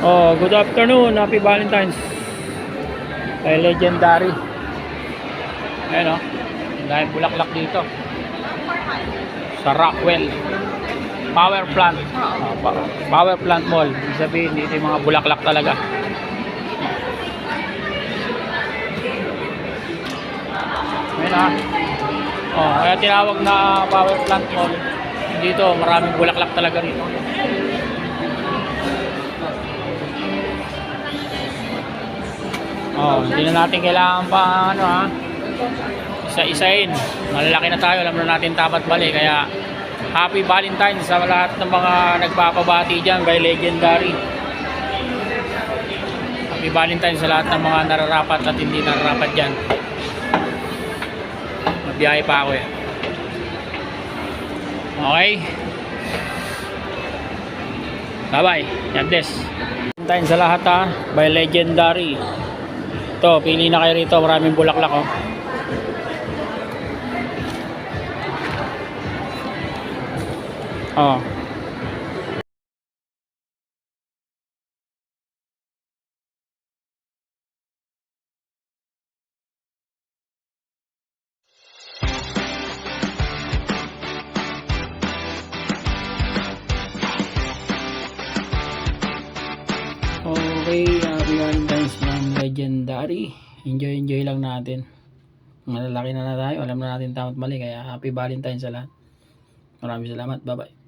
Oh, good afternoon. Happy Valentine's. Kay Legendary. Ayan o. Dahil bulaklak dito. Sa Rockwell. Power plant. Power plant mall. Ibig sabihin, dito yung mga bulaklak talaga. Ayan o. Oh, kaya tinawag na power plant mall. Dito, maraming bulaklak talaga rito. Oh, hindi na natin kailangan pa ano ha. Isa-isain. Malalaki na tayo, alam na natin tapat bali. Kaya Happy Valentine's sa lahat ng mga nagpapabati diyan kay Legendary. Happy Valentine's sa lahat ng mga nararapat at hindi nararapat diyan. Mabiyahe pa ako eh. Okay. Bye-bye. God bless. Valentine's sa lahat ha. By Legendary. Ito, pili na kayo rito. Maraming bulaklak oh. Oh. Okay, happy Valentine's ng Legendary. Enjoy lang natin. Malalaki na tayo, alam na natin tama at mali. Kaya happy Valentine's sa lahat. Maraming salamat, bye bye.